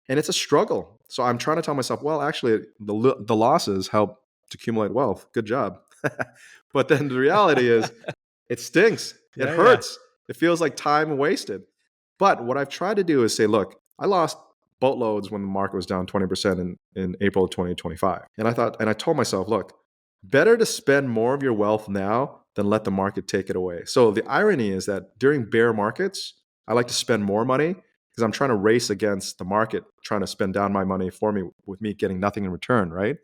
And it's a struggle. So I'm trying to tell myself, well, actually, the losses help to accumulate wealth. Good job. But then the reality is, it stinks. It Yeah. hurts. It feels like time wasted. But what I've tried to do is say, look, I lost boatloads when the market was down 20% in April of 2025. And I told myself, look, better to spend more of your wealth now than let the market take it away. So the irony is that during bear markets, I like to spend more money because I'm trying to race against the market, trying to spend down my money for me with me getting nothing in return, right?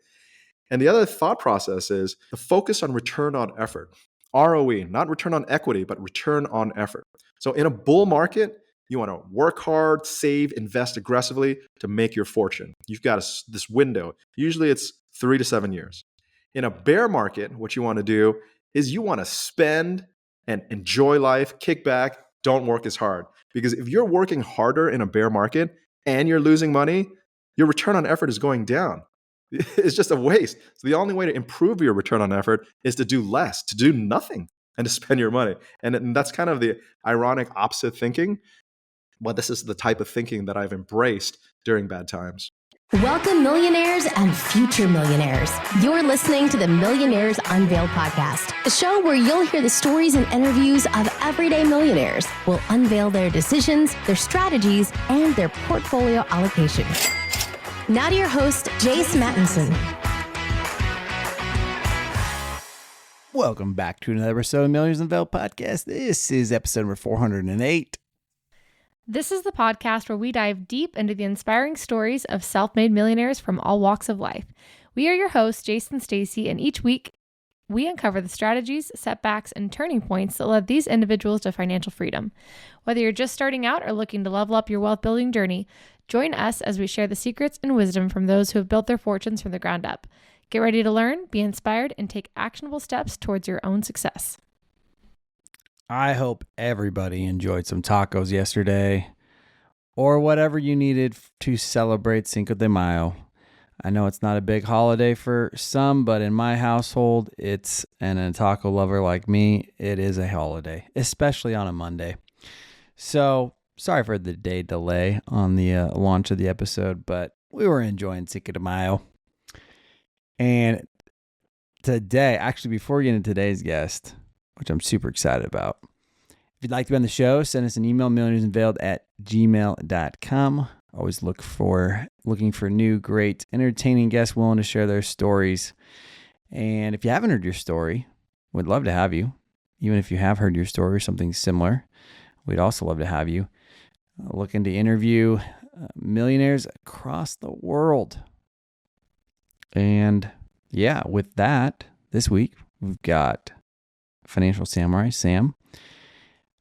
And the other thought process is the focus on return on effort. ROE, not return on equity, but return on effort. So in a bull market, you want to work hard, save, invest aggressively to make your fortune. You've got this window. Usually it's 3 to 7 years. In a bear market, what you want to do is you want to spend and enjoy life, kick back, don't work as hard. Because if you're working harder in a bear market and you're losing money, your return on effort is going down. It's just a waste. So the only way to improve your return on effort is to do less, to do nothing, and to spend your money. And that's kind of the ironic opposite thinking. But this is the type of thinking that I've embraced during bad times. Welcome, millionaires and future millionaires. You're listening to the Millionaires Unveiled podcast, a show where you'll hear the stories and interviews of everyday millionaires. We'll unveil their decisions, their strategies, and their portfolio allocation. Now to your host, Jace Mattinson. Welcome back to another episode of Millionaires Unveiled podcast. This is episode number 408. This is the podcast where we dive deep into the inspiring stories of self-made millionaires from all walks of life. We are your hosts, Jason and Stacy, and each week we uncover the strategies, setbacks, and turning points that led these individuals to financial freedom. Whether you're just starting out or looking to level up your wealth-building journey, join us as we share the secrets and wisdom from those who have built their fortunes from the ground up. Get ready to learn, be inspired, and take actionable steps towards your own success. I hope everybody enjoyed some tacos yesterday or whatever you needed to celebrate Cinco de Mayo. I know it's not a big holiday for some, but in my household, and a taco lover like me, it is a holiday, especially on a Monday. So sorry for the day delay on the launch of the episode, but we were enjoying Cinco de Mayo. And today, actually, before we get into today's guest, which I'm super excited about. If you'd like to be on the show, send us an email, millionairesunveiled@gmail.com. Always looking for new, great, entertaining guests willing to share their stories. And if you haven't heard your story, we'd love to have you. Even if you have heard your story or something similar, we'd also love to have you. Looking to interview millionaires across the world. And yeah, with that, this week we've got Financial Samurai Sam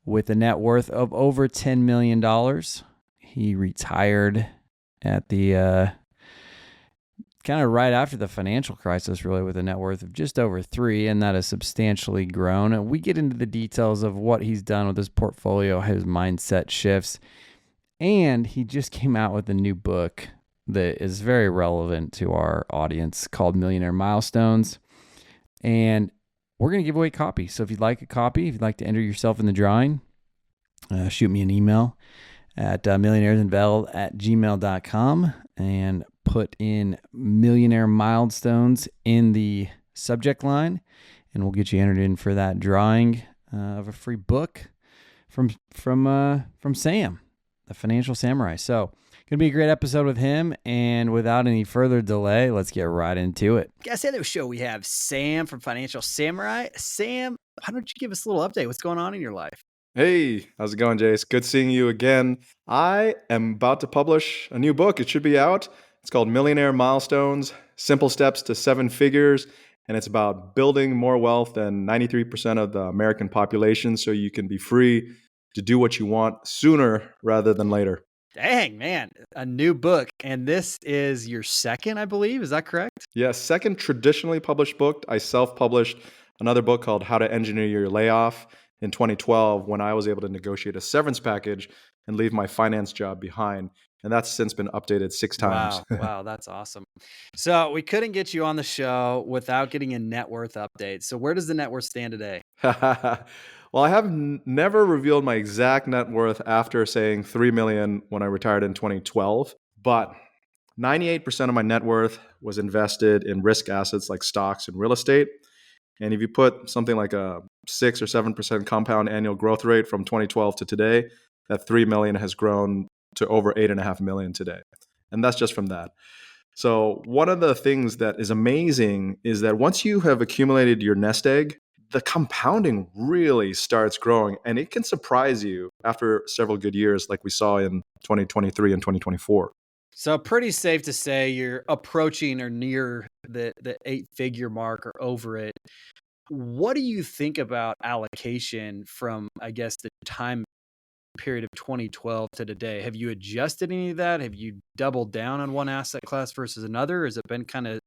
with a net worth of over $10 million. He retired at the kind of right after the financial crisis, really, with a net worth of just over $3 million, and that has substantially grown. And we get into the details of what he's done with his portfolio, his mindset shifts, and he just came out with a new book that is very relevant to our audience called Millionaire Milestones. And we're going to give away a copy. So if you'd like a copy, if you'd like to enter yourself in the drawing, shoot me an email at millionairesunveiled@gmail.com and put in Millionaire Milestones in the subject line, and we'll get you entered in for that drawing of a free book from Sam, the Financial Samurai. So going to be a great episode with him, and without any further delay, let's get right into it. Guys, on the show we have Sam from Financial Samurai. Sam, why don't you give us a little update? What's going on in your life? Hey, how's it going, Jace? Good seeing you again. I am about to publish a new book. It should be out. It's called Millionaire Milestones, Simple Steps to Seven Figures, and it's about building more wealth than 93% of the American population so you can be free to do what you want sooner rather than later. Dang, man, a new book. And this is your second, I believe. Is that correct? Yeah, second traditionally published book. I self-published another book called How to Engineer Your Layoff in 2012 when I was able to negotiate a severance package and leave my finance job behind. And that's since been updated 6 times. Wow, that's awesome. So we couldn't get you on the show without getting a net worth update. So where does the net worth stand today? Well, I have never revealed my exact net worth after saying $3 million when I retired in 2012. But 98% of my net worth was invested in risk assets like stocks and real estate. And if you put something like a 6 or 7% compound annual growth rate from 2012 to today, that 3 million has grown to over 8.5 million today. And that's just from that. So one of the things that is amazing is that once you have accumulated your nest egg, the compounding really starts growing, and it can surprise you after several good years like we saw in 2023 and 2024. So pretty safe to say you're approaching or near the 8-figure mark or over it. What do you think about allocation from, I guess, the time period of 2012 to today? Have you adjusted any of that? Have you doubled down on one asset class versus another? Or has it been kind of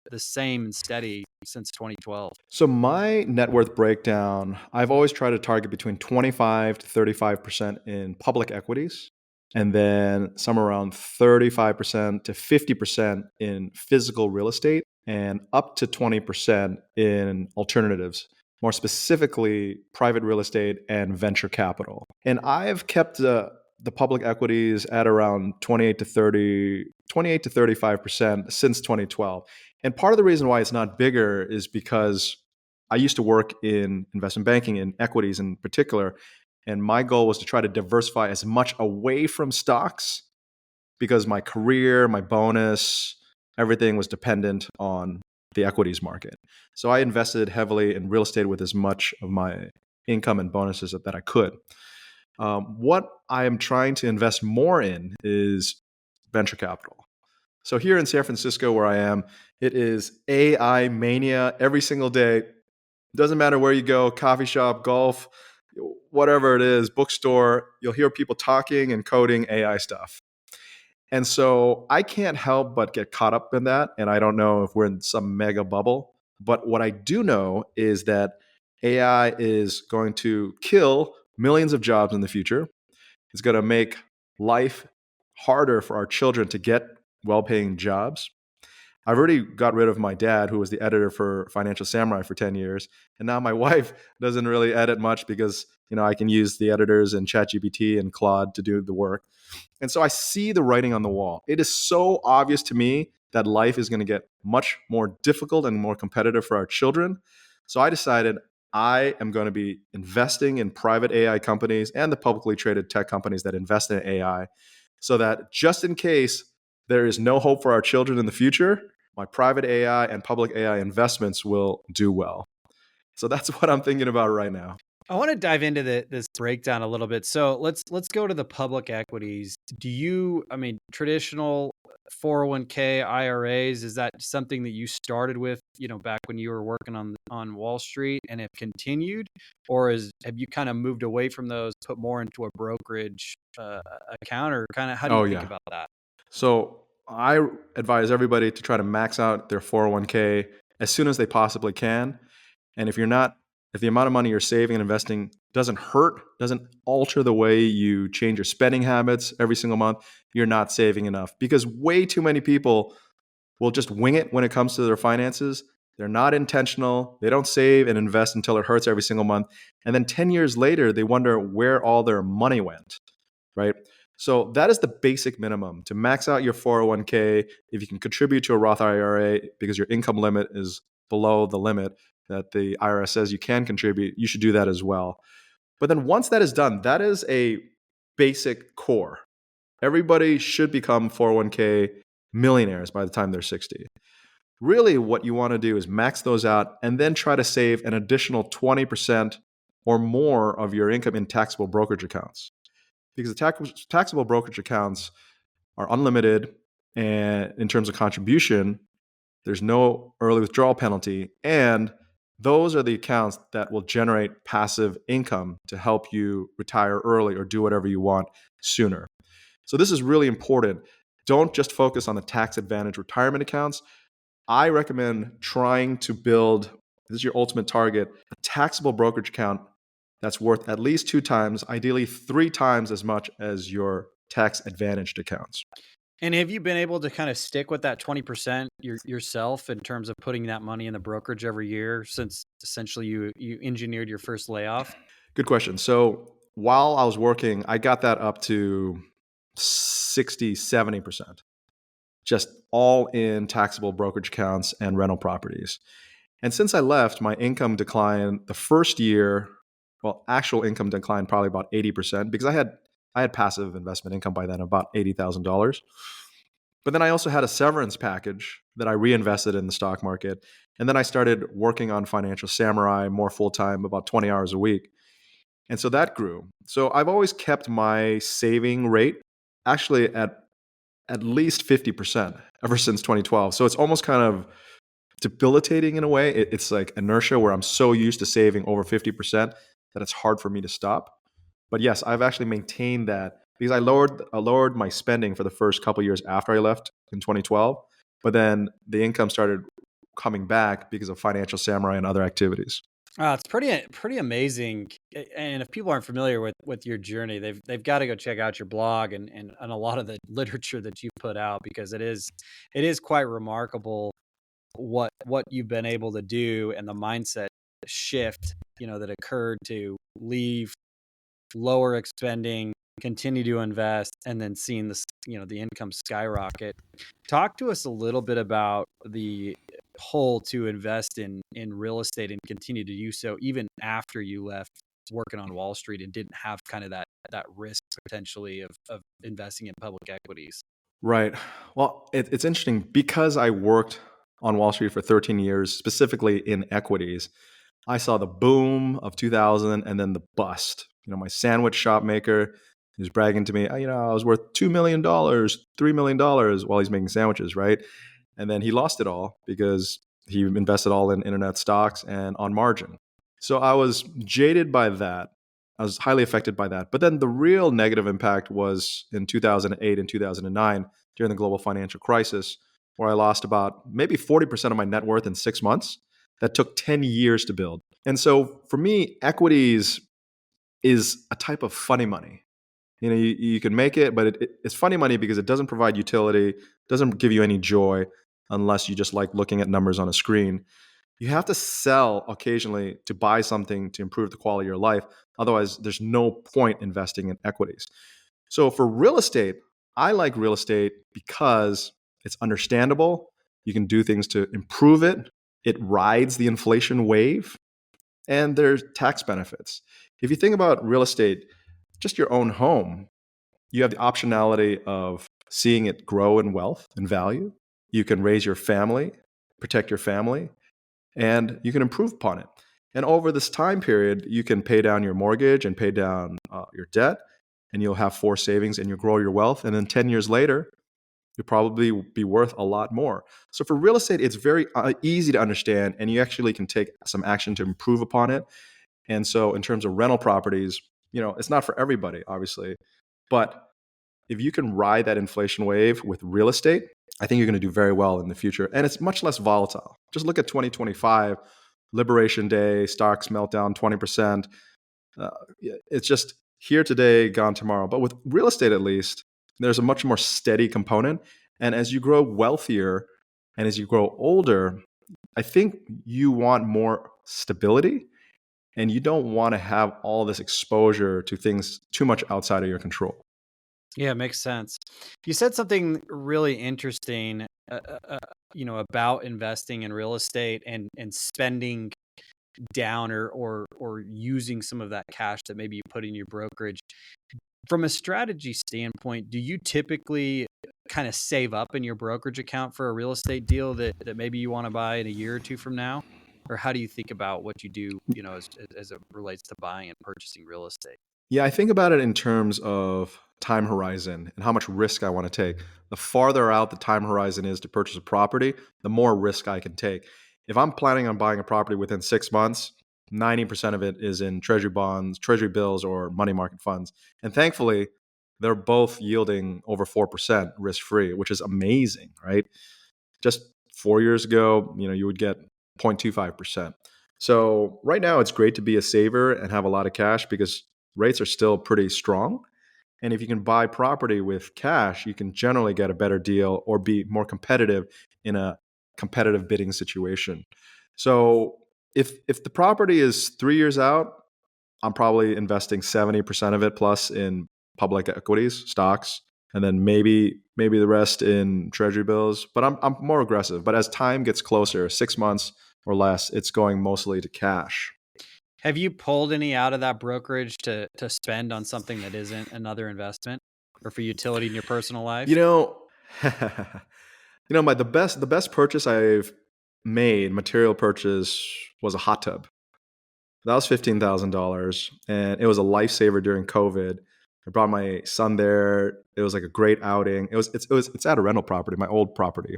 the same and steady since 2012? So my net worth breakdown, I've always tried to target between 25 to 35% in public equities, and then somewhere around 35% to 50% in physical real estate, and up to 20% in alternatives, more specifically private real estate and venture capital. And I've kept the public equities at around 28 to 35% since 2012. And part of the reason why it's not bigger is because I used to work in investment banking in equities in particular. And my goal was to try to diversify as much away from stocks because my career, my bonus, everything was dependent on the equities market. So I invested heavily in real estate with as much of my income and bonuses that I could. What I am trying to invest more in is venture capital. So here in San Francisco, where I am, it is AI mania every single day. Doesn't matter where you go, coffee shop, golf, whatever it is, bookstore, you'll hear people talking and coding AI stuff. And so I can't help but get caught up in that. And I don't know if we're in some mega bubble. But what I do know is that AI is going to kill millions of jobs in the future. It's going to make life harder for our children to get well-paying jobs. I've already got rid of my dad, who was the editor for Financial Samurai for 10 years. And now my wife doesn't really edit much because, I can use the editors and ChatGPT and Claude to do the work. And so I see the writing on the wall. It is so obvious to me that life is going to get much more difficult and more competitive for our children. So I decided I am going to be investing in private AI companies and the publicly traded tech companies that invest in AI so that just in case there is no hope for our children in the future, my private AI and public AI investments will do well. So that's what I'm thinking about right now. I want to dive into this breakdown a little bit. So let's go to the public equities. Traditional 401k IRAs, is that something that you started with, back when you were working on Wall Street and have continued, or have you kind of moved away from those, put more into a brokerage account, or kind of how do you think about that? So I advise everybody to try to max out their 401k as soon as they possibly can. And if the amount of money you're saving and investing doesn't alter the way you change your spending habits every single month, you're not saving enough, because way too many people will just wing it when it comes to their finances. They're not intentional. They don't save and invest until it hurts every single month. And then 10 years later, they wonder where all their money went, right? So that is the basic minimum to max out your 401k. If you can contribute to a Roth IRA because your income limit is below the limit that the IRS says you can contribute, you should do that as well. But then once that is done, that is a basic core. Everybody should become 401k millionaires by the time they're 60. Really, what you want to do is max those out and then try to save an additional 20% or more of your income in taxable brokerage accounts. Because the taxable brokerage accounts are unlimited, and in terms of contribution, there's no early withdrawal penalty, and those are the accounts that will generate passive income to help you retire early or do whatever you want sooner. So this is really important. Don't just focus on the tax advantage retirement accounts. I recommend trying to build, this is your ultimate target, a taxable brokerage account that's worth at least 2 times, ideally 3 times as much as your tax advantaged accounts. And have you been able to kind of stick with that 20% yourself in terms of putting that money in the brokerage every year since essentially you engineered your first layoff? Good question. So while I was working, I got that up to 60, 70%. just all in taxable brokerage accounts and rental properties. And since I left, my income declined the first year. Well, actual income declined probably about 80% because I had passive investment income by then, about $80,000. But then I also had a severance package that I reinvested in the stock market. And then I started working on Financial Samurai more full time, about 20 hours a week. And so that grew. So I've always kept my saving rate actually at least 50% ever since 2012. So it's almost kind of debilitating in a way. It's like inertia where I'm so used to saving over 50% that it's hard for me to stop. But yes, I've actually maintained that because I lowered my spending for the first couple years after I left in 2012. But then the income started coming back because of Financial Samurai and other activities. It's pretty amazing. And if people aren't familiar with your journey, they've got to go check out your blog and a lot of the literature that you put out, because it is quite remarkable what you've been able to do and the mindset shift, that occurred to leave, lower spending, continue to invest, and then seeing this, the income skyrocket. Talk to us a little bit about the pull to invest in real estate and continue to do so even after you left working on Wall Street and didn't have kind of that risk potentially of investing in public equities. Right. Well, it's interesting because I worked on Wall Street for 13 years, specifically in equities. I saw the boom of 2000 and then the bust. My sandwich shop maker is bragging to me, I was worth $2 million, $3 million while he's making sandwiches, right? And then he lost it all because he invested all in internet stocks and on margin. So I was jaded by that. I was highly affected by that. But then the real negative impact was in 2008 and 2009 during the global financial crisis, where I lost about maybe 40% of my net worth in 6 months. That took 10 years to build. And so for me, equities is a type of funny money. You can make it, but it's funny money because it doesn't provide utility, doesn't give you any joy unless you just like looking at numbers on a screen. You have to sell occasionally to buy something to improve the quality of your life. Otherwise, there's no point investing in equities. So for real estate, I like real estate because it's understandable. You can do things to improve it. It rides the inflation wave, and there's tax benefits. If you think about real estate, just your own home, you have the optionality of seeing it grow in wealth and value. You can raise your family, protect your family, and you can improve upon it. And over this time period, you can pay down your mortgage and pay down your debt, and you'll have forced savings and you'll grow your wealth. And then 10 years later, you'll probably be worth a lot more. So for real estate, it's very easy to understand, and you actually can take some action to improve upon it. And so in terms of rental properties, it's not for everybody, obviously, but if you can ride that inflation wave with real estate, I think you're going to do very well in the future. And it's much less volatile. Just look at 2025, Liberation Day, stocks melt down 20%. It's just here today, gone tomorrow. But with real estate, at least, there's a much more steady component. And as you grow wealthier and as you grow older, I think you want more stability, and you don't want to have all this exposure to things too much outside of your control. Yeah, it makes sense. You said something really interesting, about investing in real estate and spending down or using some of that cash that maybe you put in your brokerage. From a strategy standpoint, do you typically kind of save up in your brokerage account for a real estate deal that maybe you want to buy in a year or two from now? Or how do you think about what you do, as it relates to buying and purchasing real estate? Yeah, I think about it in terms of time horizon and how much risk I want to take. The farther out the time horizon is to purchase a property, the more risk I can take. If I'm planning on buying a property within 6 months, 90% of it is in treasury bonds, treasury bills, or money market funds. And thankfully, they're both yielding over 4% risk free, which is amazing, right? Just 4 years ago, you would get 0.25%. So right now, it's great to be a saver and have a lot of cash because rates are still pretty strong. And if you can buy property with cash, you can generally get a better deal or be more competitive in a competitive bidding situation. So if the property is 3 years out, I'm probably investing 70% of it plus in public equities, stocks, and then maybe maybe the rest in treasury bills. But I'm more aggressive. But as time gets closer, 6 months or less, it's going mostly to cash. Have you pulled any out of that brokerage to spend on something that isn't another investment or for utility in your personal life? You know, the best purchase I've made, material purchase, was a hot tub. That was $15,000, and it was a lifesaver during COVID. I brought my son there. It was like a great outing. It's at a rental property, my old property,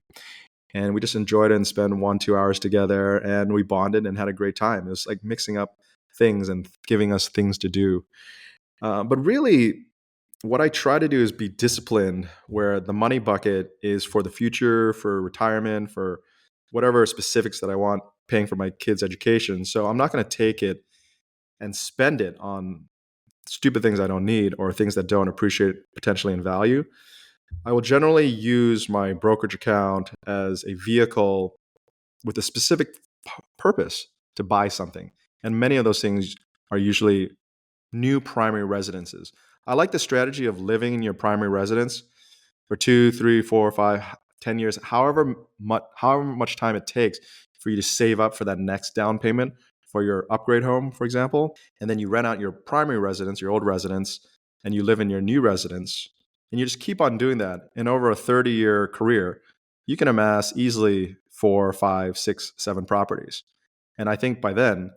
and we just enjoyed it and spent 1-2 hours together, and we bonded and had a great time. It was like mixing up things and giving us things to do. But really, what I try to do is be disciplined, where the money bucket is for the future, for retirement, for whatever specifics that I want, paying for my kids' education. So I'm not going to take it and spend it on stupid things I don't need or things that don't appreciate potentially in value. I will generally use my brokerage account as a vehicle with a specific purpose to buy something. And many of those things are usually new primary residences. I like the strategy of living in your primary residence for 2, 3, 4, 5, 10 years, however much time it takes for you to save up for that next down payment for your upgrade home, for example. And then you rent out your primary residence, your old residence, and you live in your new residence. And you just keep on doing that. And over a 30-year career, you can amass easily 4, 5, 6, 7 properties. And I think by then,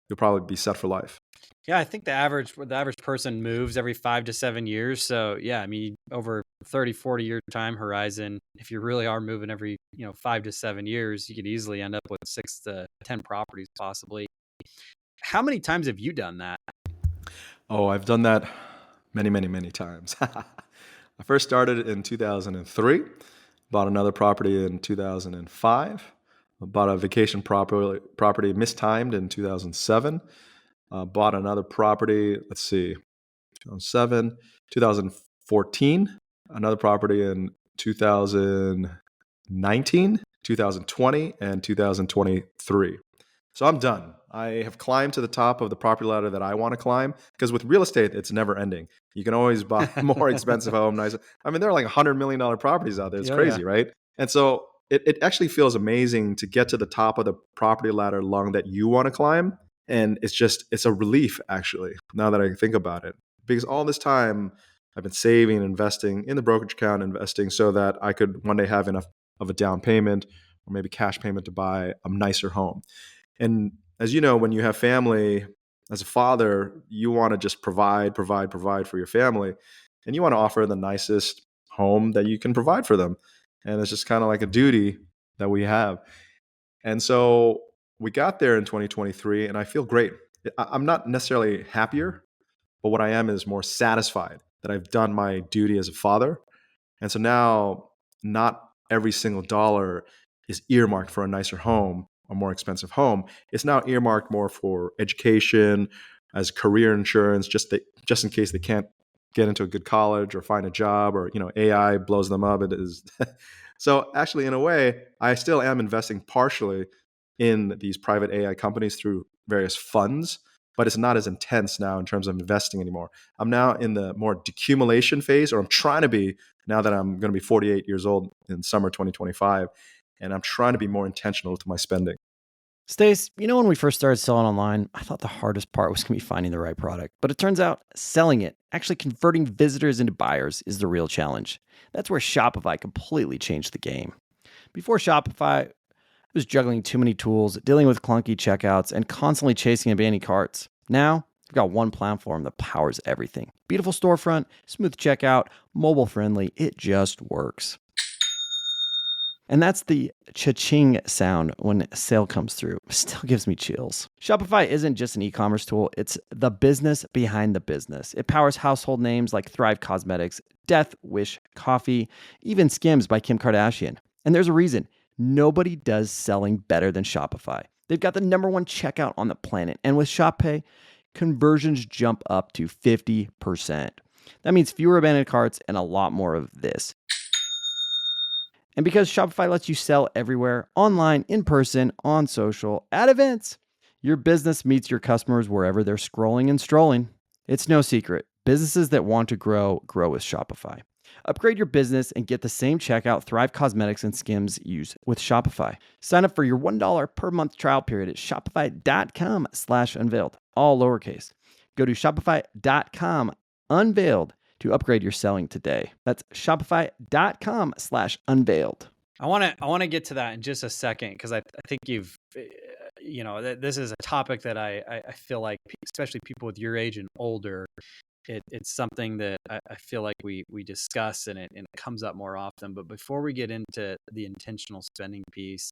you'll probably be set for life. Yeah, I think the average person moves every 5 to 7 years. So yeah, I mean, over 30, 40-year time horizon, if you really are moving every 5 to 7 years, you could easily end up with 6 to 10 properties possibly. How many times have you done that? Oh, I've done that many, many, many times. I first started in 2003, bought another property in 2005, bought a vacation property mistimed in 2007, bought another property, 2007, 2014, another property in 2019, 2020, and 2023. So I'm done. I have climbed to the top of the property ladder that I want to climb, because with real estate, it's never ending. You can always buy more expensive home, nicer. I mean, there are like $100 million properties out there. It's crazy, right? And so it actually feels amazing to get to the top of the property ladder along that you want to climb. And it's a relief, actually, now that I think about it. Because all this time, I've been saving and investing in the brokerage account, investing so that I could one day have enough of a down payment or maybe cash payment to buy a nicer home. And as you know, when you have family, as a father, you want to just provide for your family. And you want to offer the nicest home that you can provide for them. And it's just kind of like a duty that we have. And so we got there in 2023, and I feel great. I'm not necessarily happier, but what I am is more satisfied that I've done my duty as a father. And so now, not every single dollar is earmarked for a nicer home, a more expensive home. It's now earmarked more for education, as career insurance, just in case they can't get into a good college or find a job, or AI blows them up. It is so actually, in a way, I still am investing partially in these private AI companies through various funds, but it's not as intense now in terms of investing anymore. I'm now in the more decumulation phase, or I'm trying to be, now that I'm going to be 48 years old in summer 2025, and I'm trying to be more intentional with my spending. Stace, when we first started selling online, I thought the hardest part was going to be finding the right product. But it turns out selling it, actually converting visitors into buyers, is the real challenge. That's where Shopify completely changed the game. Before Shopify, I was juggling too many tools, dealing with clunky checkouts, and constantly chasing abandoned carts. Now, I've got one platform that powers everything. Beautiful storefront, smooth checkout, mobile friendly. It just works. And that's the cha-ching sound when a sale comes through. Still gives me chills. Shopify isn't just an e-commerce tool. It's the business behind the business. It powers household names like Thrive Cosmetics, Death Wish Coffee, even Skims by Kim Kardashian. And there's a reason. Nobody does selling better than Shopify. They've got the #1 checkout on the planet. And with Shop Pay, conversions jump up to 50%. That means fewer abandoned carts and a lot more of this. And because Shopify lets you sell everywhere, online, in person, on social, at events, your business meets your customers wherever they're scrolling and strolling. It's no secret. Businesses that want to grow with Shopify. Upgrade your business and get the same checkout Thrive Cosmetics and Skims use with Shopify. Sign up for your $1 per month trial period at shopify.com/unveiled, all lowercase. Go to shopify.com/unveiled to upgrade your selling today. That's shopify.com/unveiled. I want to get to that in just a second, because I think you've, this is a topic that I feel like, especially people with your age and older, it's something that I feel like we discuss, and it comes up more often. But before we get into the intentional spending piece,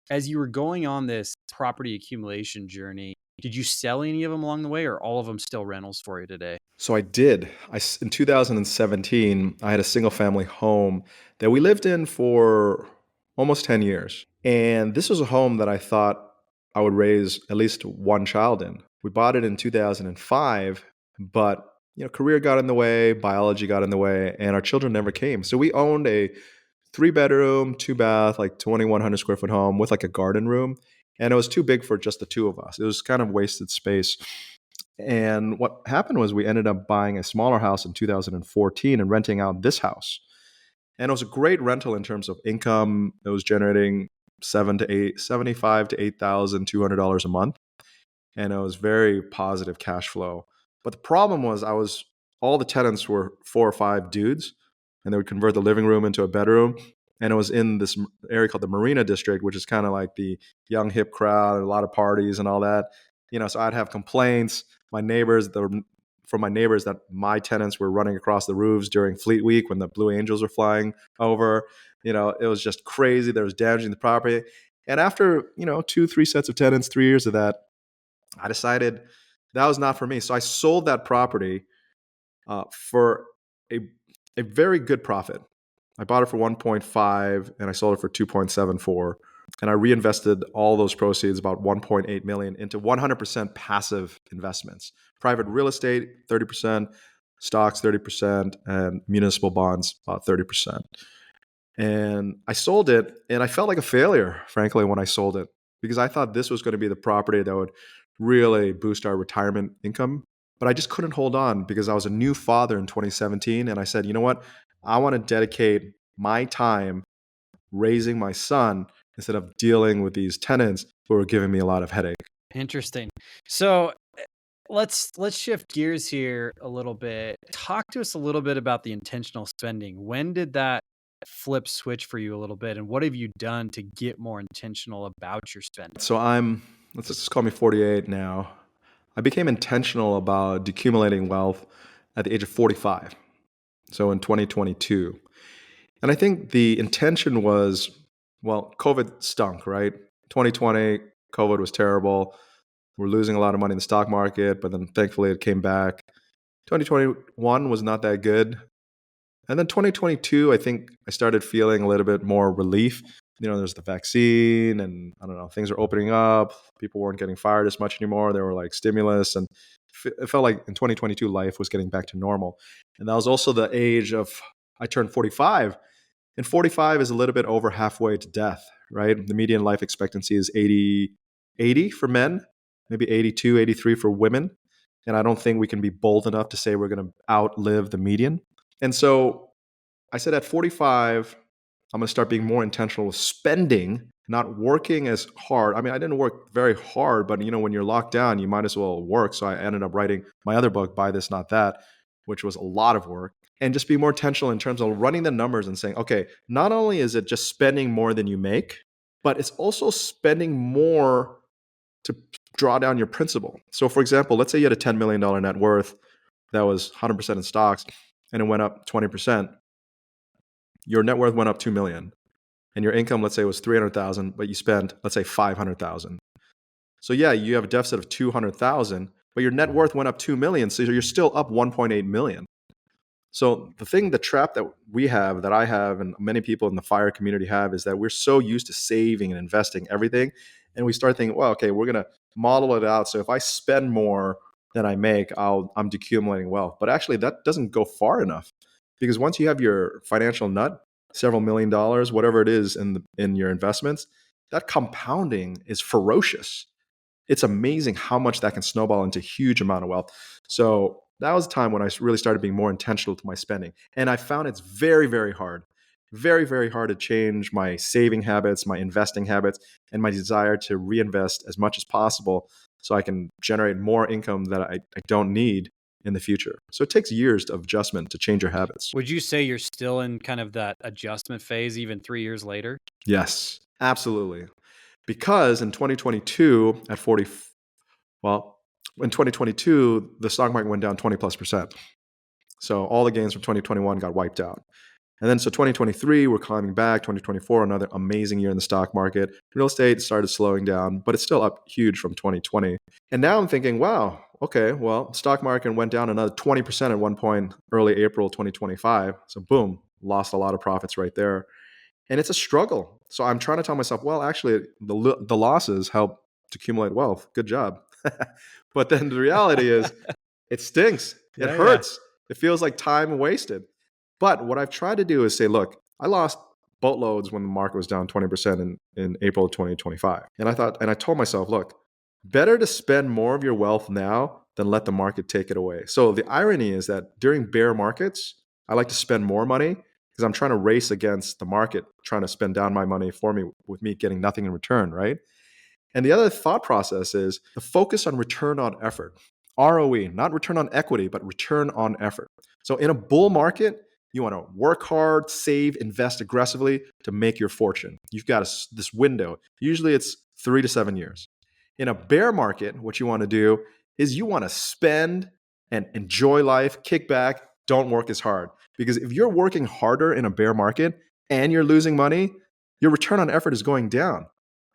as you were going on this property accumulation journey, did you sell any of them along the way, or all of them still rentals for you today? So I did. In 2017, I had a single family home that we lived in for almost 10 years. And this was a home that I thought I would raise at least one child in. We bought it in 2005, but career got in the way, biology got in the way, and our children never came. So we owned a 3-bedroom, 2-bath, like 2,100 square foot home with like a garden room. And it was too big for just the two of us. It was kind of wasted space. And what happened was we ended up buying a smaller house in 2014 and renting out this house. And it was a great rental in terms of income. It was generating $75,000 to $8,200 a month. And it was very positive cash flow. But the problem was all the tenants were 4 or 5 dudes, and they would convert the living room into a bedroom. And it was in this area called the Marina District, which is kind of like the young hip crowd, a lot of parties and all that. So I'd have complaints. From my neighbors that my tenants were running across the roofs during Fleet Week when the Blue Angels were flying over. It was just crazy. There was damaging the property. And after, 2-3 sets of tenants, 3 years of that, I decided that was not for me. So I sold that property for a very good profit. I bought it for 1.5 and I sold it for 2.74. And I reinvested all those proceeds, about 1.8 million, into 100% passive investments. Private real estate, 30%, stocks, 30%, and municipal bonds, about 30%. And I sold it, and I felt like a failure, frankly, when I sold it, because I thought this was going to be the property that would really boost our retirement income. But I just couldn't hold on because I was a new father in 2017. And I said, you know what? I want to dedicate my time raising my son instead of dealing with these tenants who were giving me a lot of headache. Interesting. So let's shift gears here a little bit. Talk to us a little bit about the intentional spending. When did that flip switch for you a little bit, and what have you done to get more intentional about your spending? So let's just call me 48 now. I became intentional about decumulating wealth at the age of 45. So in 2022. And I think the intention was, COVID stunk, right? 2020, COVID was terrible. We're losing a lot of money in the stock market, but then thankfully it came back. 2021 was not that good. And then 2022, I think I started feeling a little bit more relief. There's the vaccine and I don't know, things are opening up. People weren't getting fired as much anymore. There were like stimulus, and it felt like in 2022, life was getting back to normal. And that was also the age of, I turned 45. And 45 is a little bit over halfway to death, right? The median life expectancy is 80 for men, maybe 82, 83 for women. And I don't think we can be bold enough to say we're going to outlive the median. And so I said at 45, I'm going to start being more intentional with spending, not working as hard. I mean, I didn't work very hard, but when you're locked down, you might as well work. So I ended up writing my other book, Buy This, Not That, which was a lot of work. And just be more intentional in terms of running the numbers and saying, okay, not only is it just spending more than you make, but it's also spending more to draw down your principal. So for example, let's say you had a $10 million net worth that was 100% in stocks and it went up 20%. Your net worth went up 2 million and your income, let's say, was 300,000, but you spent, let's say, 500,000. So yeah, you have a deficit of 200,000, but your net worth went up 2 million. So you're still up 1.8 million. So the trap that we have, that I have, and many people in the FIRE community have, is that we're so used to saving and investing everything. And we start thinking, well, okay, we're going to model it out. So if I spend more than I make, I'm decumulating wealth. But actually, that doesn't go far enough, because once you have your financial nut, several $1 million, whatever it is in your investments, that compounding is ferocious. It's amazing how much that can snowball into a huge amount of wealth. So that was a time when I really started being more intentional to my spending. And I found it's very, very hard, very, very hard to change my saving habits, my investing habits, and my desire to reinvest as much as possible so I can generate more income that I don't need in the future. So it takes years of adjustment to change your habits. Would you say you're still in kind of that adjustment phase even 3 years later? Yes, absolutely. Because in 2022, at 40, well, in 2022, the stock market went down 20+%. So all the gains from 2021 got wiped out. And then so 2023, we're climbing back. 2024, another amazing year in the stock market. Real estate started slowing down, but it's still up huge from 2020. And now I'm thinking, wow, okay, well, stock market went down another 20% at one point, early April 2025. So boom, lost a lot of profits right there. And it's a struggle. So I'm trying to tell myself, well, actually, the losses help to accumulate wealth. Good job. But then the reality is, it stinks. It Yeah. hurts. It feels like time wasted. But what I've tried to do is say, look, I lost boatloads when the market was down 20% in April of 2025. And I told myself, look, better to spend more of your wealth now than let the market take it away. So the irony is that during bear markets, I like to spend more money because I'm trying to race against the market, trying to spend down my money for me, with me getting nothing in return, right? And the other thought process is the focus on return on effort. ROE, not return on equity, but return on effort. So in a bull market, you want to work hard, save, invest aggressively to make your fortune. You've got this window. Usually it's 3 to 7 years. In a bear market, what you want to do is you want to spend and enjoy life, kick back, don't work as hard. Because if you're working harder in a bear market and you're losing money, your return on effort is going down.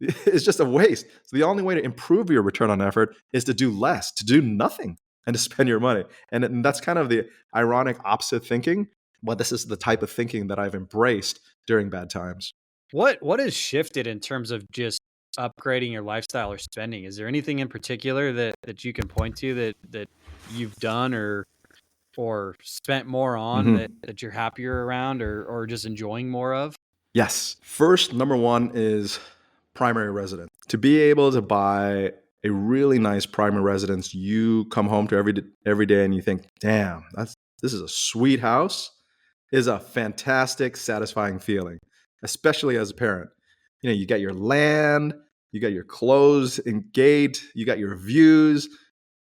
It's just a waste. So the only way to improve your return on effort is to do less, to do nothing, and to spend your money. And that's kind of the ironic opposite thinking, but this is the type of thinking that I've embraced during bad times. What has shifted in terms of just upgrading your lifestyle or spending? Is there anything in particular that you can point to that you've done or spent more on that you're happier around or just enjoying more of? Yes. First, number one is primary residence. To be able to buy a really nice primary residence, you come home to every day and you think, damn, this is a sweet house, is a fantastic, satisfying feeling, especially as a parent. You know, you got your land, you got your clothes and gate, you got your views.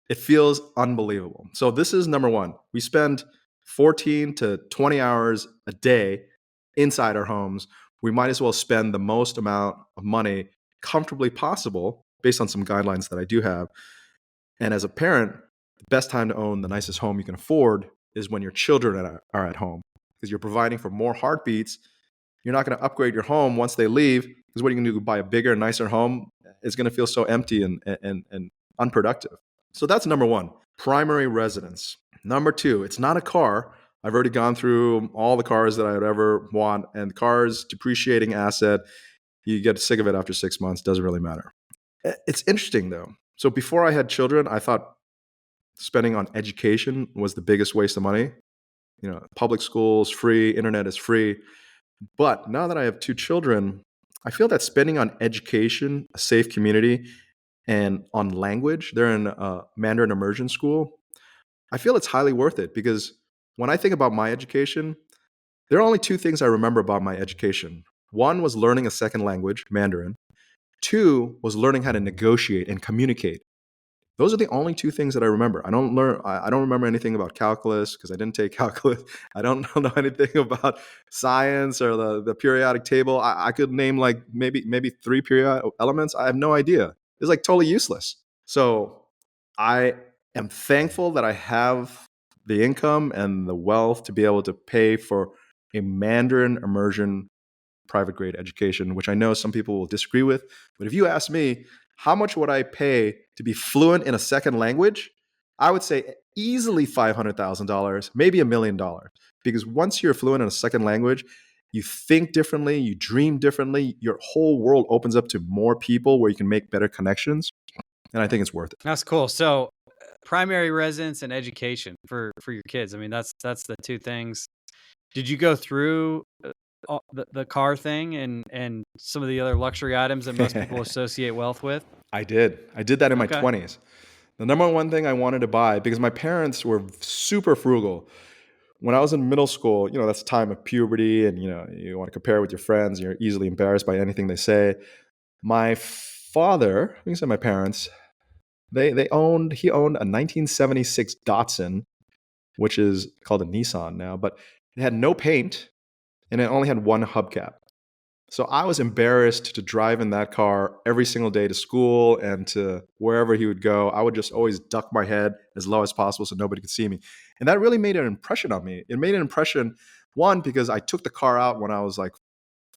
It feels unbelievable. So this is number one. We spend 14 to 20 hours a day inside our homes. We might as well spend the most amount of money comfortably possible based on some guidelines that I do have. And as a parent, the best time to own the nicest home you can afford is when your children are at home, because you're providing for more heartbeats. You're not going to upgrade your home once they leave, because what are you going to do? Buy a bigger, nicer home? It's going to feel so empty and unproductive. So that's number one, primary residence. Number two, it's not a car. I've already gone through all the cars that I would ever want, and cars, depreciating asset. You get sick of it after 6 months, doesn't really matter. It's interesting though. So before I had children, I thought spending on education was the biggest waste of money. You know, public schools, free, internet is free. But now that I have two children, I feel that spending on education, a safe community, and on language, they're in a Mandarin immersion school, I feel it's highly worth it, because when I think about my education, there are only two things I remember about my education. One was learning a second language, Mandarin. Two was learning how to negotiate and communicate. Those are the only two things that I remember. I don't remember anything about calculus because I didn't take calculus. I don't know anything about science or the periodic table. I could name like maybe three periodic elements. I have no idea. It's like totally useless. So I am thankful that I have the income and the wealth to be able to pay for a Mandarin immersion private grade education, which I know some people will disagree with. But if you ask me, how much would I pay to be fluent in a second language? I would say easily $500,000, maybe $1 million. Because once you're fluent in a second language, you think differently, you dream differently, your whole world opens up to more people where you can make better connections. And I think it's worth it. That's cool. So primary residence and education for your kids. I mean, that's the two things. Did you go through the car thing and some of the other luxury items that most people associate wealth with? I did that in my 20s. The number one thing I wanted to buy, because my parents were super frugal. When I was in middle school, that's the time of puberty, and you want to compare with your friends, and you're easily embarrassed by anything they say. My father, you can say my parents, he owned a 1976 Datsun, which is called a Nissan now, but it had no paint and it only had one hubcap. So I was embarrassed to drive in that car every single day to school and to wherever he would go. I would just always duck my head as low as possible so nobody could see me. And that really made an impression on me. It made an impression, one, because I took the car out when I was like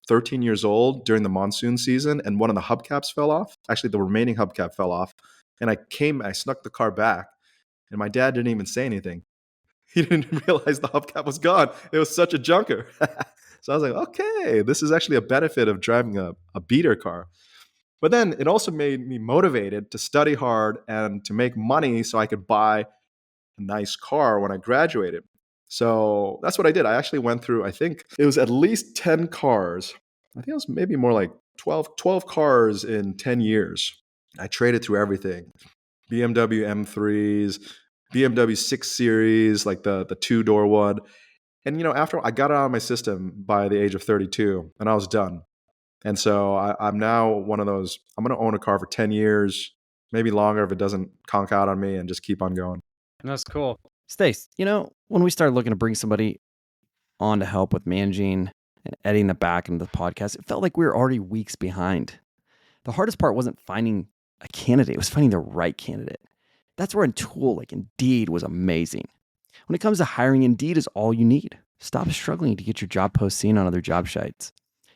13 years old during the monsoon season, and one of the hubcaps fell off. Actually, the remaining hubcap fell off. And I snuck the car back, and my dad didn't even say anything. He didn't realize the hubcap was gone. It was such a junker. So I was like, okay, this is actually a benefit of driving a beater car. But then it also made me motivated to study hard and to make money so I could buy a nice car when I graduated. So that's what I did. I actually went through, I think it was at least 10 cars. I think it was maybe more like 12 cars in 10 years. I traded through everything. BMW M3s, BMW 6 Series, like the two-door one. And, after I got it out of my system by the age of 32, and I was done. And so I'm now one of those, I'm going to own a car for 10 years, maybe longer if it doesn't conk out on me, and just keep on going. That's cool. Stace, when we started looking to bring somebody on to help with managing and editing the back end of the podcast, it felt like we were already weeks behind. The hardest part wasn't finding a candidate, it was finding the right candidate. That's where a tool like Indeed was amazing. When it comes to hiring, Indeed is all you need. Stop struggling to get your job post seen on other job sites.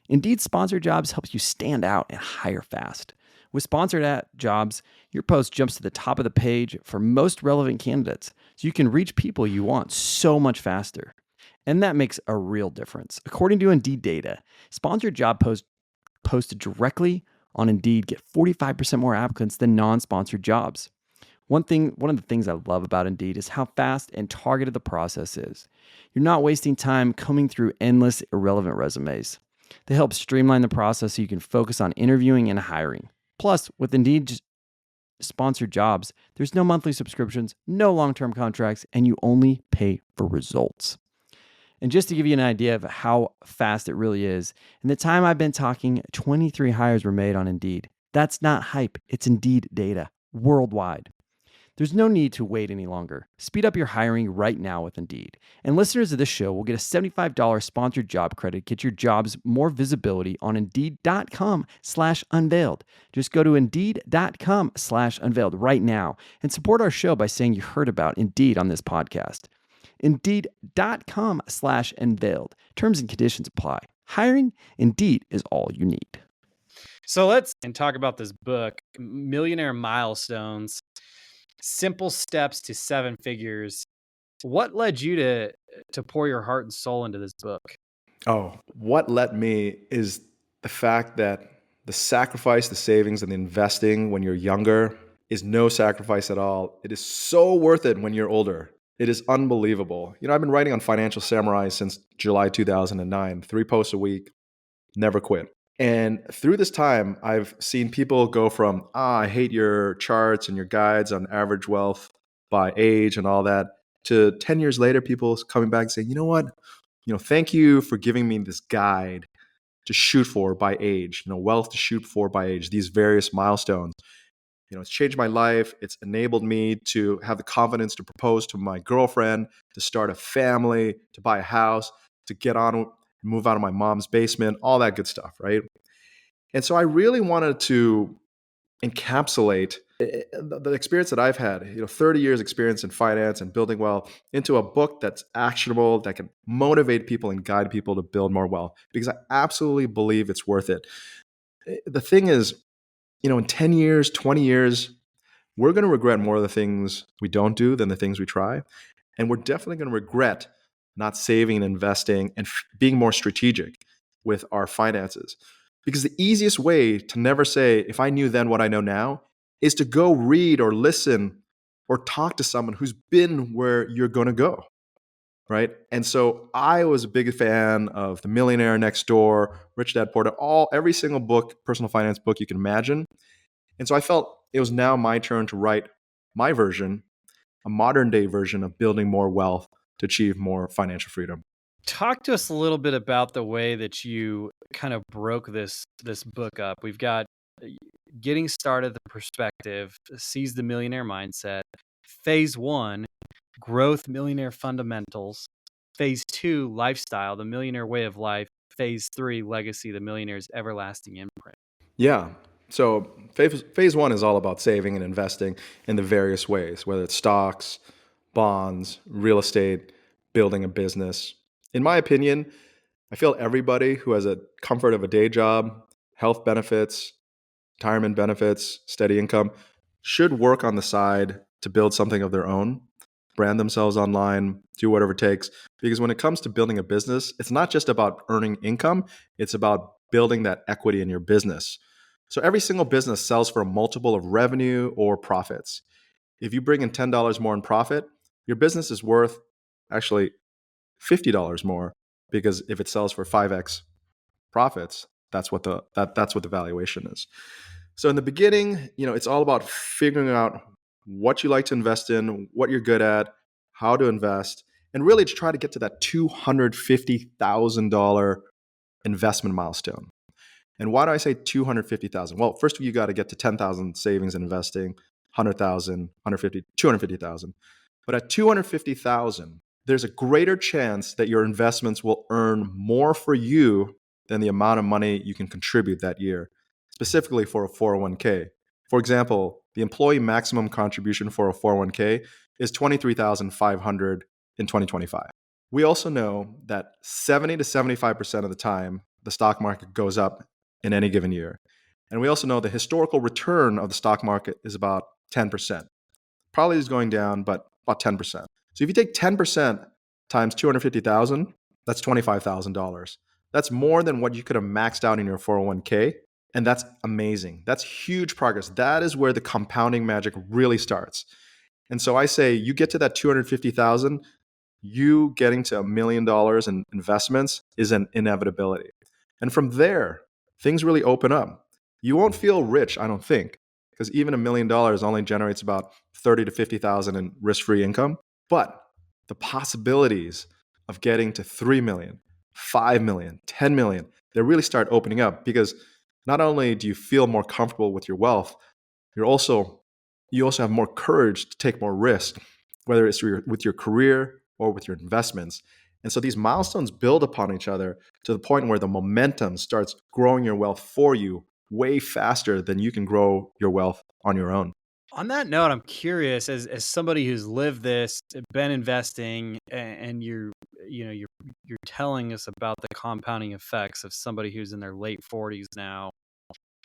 Indeed Sponsored Jobs helps you stand out and hire fast. With Sponsored Jobs, your post jumps to the top of the page for most relevant candidates, so you can reach people you want so much faster. And that makes a real difference. According to Indeed data, sponsored job posts posted directly on Indeed get 45% more applicants than non-sponsored jobs. One of the things I love about Indeed is how fast and targeted the process is. You're not wasting time combing through endless irrelevant resumes. They help streamline the process so you can focus on interviewing and hiring. Plus, with Indeed Sponsored Jobs, there's no monthly subscriptions, no long-term contracts, and you only pay for results. And just to give you an idea of how fast it really is, in the time I've been talking, 23 hires were made on Indeed. That's not hype, it's Indeed data, worldwide. There's no need to wait any longer. Speed up your hiring right now with Indeed. And listeners of this show will get a $75 sponsored job credit. Get your jobs more visibility on Indeed.com/unveiled. Just go to Indeed.com/unveiled right now and support our show by saying you heard about Indeed on this podcast. Indeed.com/unveiled. Terms and conditions apply. Hiring, Indeed is all you need. So let's talk about this book, Millionaire Milestones, Simple Steps to Seven Figures. What led you to pour your heart and soul into this book? Oh, what led me is the fact that the sacrifice, the savings, and the investing when you're younger is no sacrifice at all. It is so worth it when you're older. It is unbelievable. I've been writing on Financial Samurai since July 2009, 3 posts a week, never quit. And through this time, I've seen people go from, I hate your charts and your guides on average wealth by age and all that, to 10 years later, people coming back and saying, you know what? Thank you for giving me this guide to shoot for by age, wealth to shoot for by age, these various milestones. It's changed my life. It's enabled me to have the confidence to propose to my girlfriend, to start a family, to buy a house, to move out of my mom's basement, all that good stuff, right? And so I really wanted to encapsulate the experience that I've had, 30 years experience in finance and building wealth, into a book that's actionable, that can motivate people and guide people to build more wealth, because I absolutely believe it's worth it. The thing is, in 10 years, 20 years, we're going to regret more of the things we don't do than the things we try. And we're definitely going to regret not saving and investing and being more strategic with our finances. Because the easiest way to never say, if I knew then what I know now, is to go read or listen or talk to someone who's been where you're going to go, right? And so I was a big fan of The Millionaire Next Door, Rich Dad Poor Dad, every single book, personal finance book you can imagine. And so I felt it was now my turn to write my version, a modern day version of building more wealth to achieve more financial freedom. Talk to us a little bit about the way that you kind of broke this book up. We've got uh, getting started, the perspective, seize the millionaire mindset. Phase 1, growth, millionaire fundamentals. Phase 2, lifestyle, the millionaire way of life. Phase 3, legacy, the millionaire's everlasting imprint. Yeah. So phase one is all about saving and investing in the various ways, whether it's stocks, bonds, real estate, building a business. In my opinion, I feel everybody who has a comfort of a day job, health benefits, retirement benefits, steady income should work on the side to build something of their own, brand themselves online, do whatever it takes. Because when it comes to building a business, it's not just about earning income, it's about building that equity in your business. So every single business sells for a multiple of revenue or profits. If you bring in $10 more in profit, your business is worth actually $50 more, because if it sells for 5x profits, that's what the valuation is. So in the beginning, it's all about figuring out what you like to invest in, what you're good at, how to invest, and really to try to get to that $250,000 investment milestone. And why do I say 250,000? Well, first you got to get to 10,000 savings and investing, 100,000, 150, 250,000. But at 250,000, there's a greater chance that your investments will earn more for you than the amount of money you can contribute that year, specifically for a 401k. For example, the employee maximum contribution for a 401k is 23,500 in 2025. We also know that 70 to 75% of the time, the stock market goes up in any given year. And we also know the historical return of the stock market is about 10%. Probably is going down, but about 10%. So if you take 10% times 250,000, that's $25,000. That's more than what you could have maxed out in your 401k. And that's amazing. That's huge progress. That is where the compounding magic really starts. And so I say you get to that 250,000, you getting to $1 million in investments is an inevitability. And from there, things really open up. You won't feel rich, I don't think, because even $1 million only generates about 30 to 50,000 in risk-free income. But the possibilities of getting to 3 million, 5 million, 10 million, they really start opening up, because not only do you feel more comfortable with your wealth, you also have more courage to take more risk, whether it's with your career or with your investments. And so these milestones build upon each other to the point where the momentum starts growing your wealth for you way faster than you can grow your wealth on your own. On that note, I'm curious, as somebody who's lived this, been investing, and you're telling us about the compounding effects of somebody who's in their late 40s now.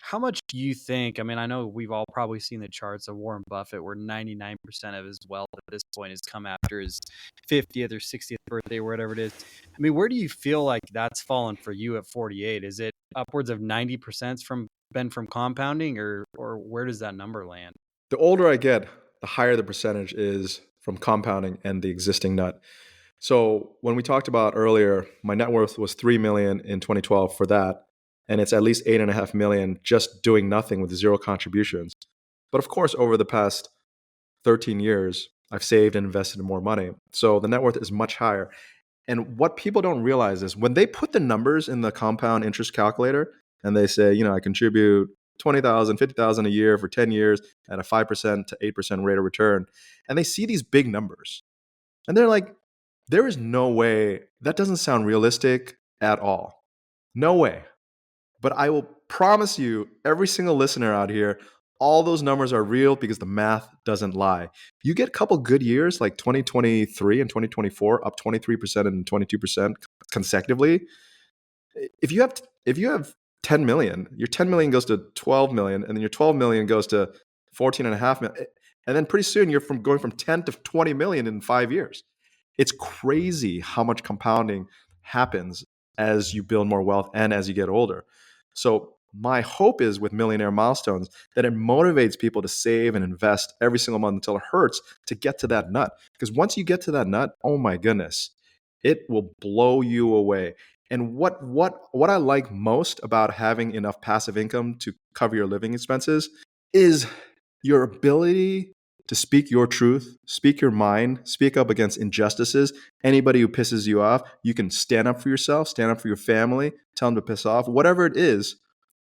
How much do you think? I mean, I know we've all probably seen the charts of Warren Buffett, where 99% of his wealth at this point has come after his 50th or 60th birthday, or whatever it is. I mean, where do you feel like that's fallen for you at 48? Is it upwards of 90% from compounding, or where does that number land? The older I get, the higher the percentage is from compounding and the existing nut. So when we talked about earlier, my net worth was 3 million in 2012 for that. And it's at least 8.5 million just doing nothing with zero contributions. But of course, over the past 13 years, I've saved and invested in more money. So the net worth is much higher. And what people don't realize is when they put the numbers in the compound interest calculator and they say, I contribute 20,000, 50,000 a year for 10 years at a 5% to 8% rate of return, and they see these big numbers and they're like, there is no way, that doesn't sound realistic at all. No way. But I will promise you, every single listener out here, all those numbers are real because the math doesn't lie. You get a couple good years like 2023 and 2024, up 23% and 22% consecutively. If you have 10 million, your 10 million goes to 12 million, and then your 12 million goes to 14.5 million. And then pretty soon you're going from 10 to 20 million in 5 years. It's crazy how much compounding happens as you build more wealth and as you get older. So my hope is with Millionaire Milestones that it motivates people to save and invest every single month until it hurts to get to that nut. Because once you get to that nut, oh my goodness, it will blow you away. And what I like most about having enough passive income to cover your living expenses is your ability to speak your truth, speak your mind, speak up against injustices. Anybody who pisses you off, you can stand up for yourself, stand up for your family, tell them to piss off, whatever it is,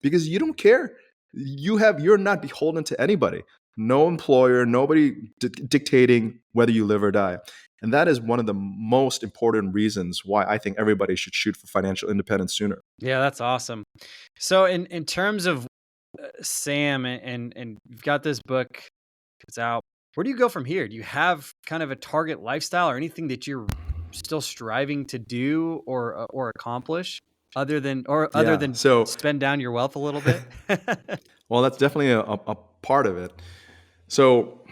because you don't care. You're not beholden to anybody. No employer, nobody dictating whether you live or die. And that is one of the most important reasons why I think everybody should shoot for financial independence sooner. Yeah, that's awesome. So in terms of Sam, and you've got this book, it's out. Where do you go from here? Do you have kind of a target lifestyle or anything that you're still striving to do or accomplish other than So spend down your wealth a little bit? well, that's definitely a part of it. So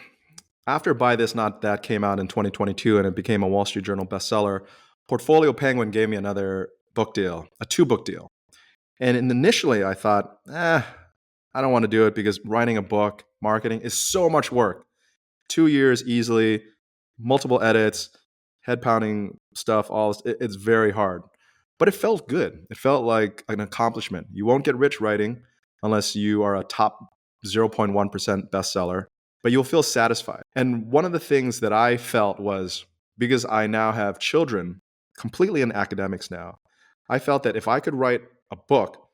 after Buy This, Not That came out in 2022 and it became a Wall Street Journal bestseller, Portfolio Penguin gave me another book deal, a 2-book deal. And initially I thought, I don't want to do it because writing a book, marketing is so much work. 2 years easily, multiple edits, head pounding stuff, it's very hard. But it felt good. It felt like an accomplishment. You won't get rich writing unless you are a top 0.1% bestseller, but you'll feel satisfied. And one of the things that I felt was, because I now have children completely in academics now, I felt that if I could write a book,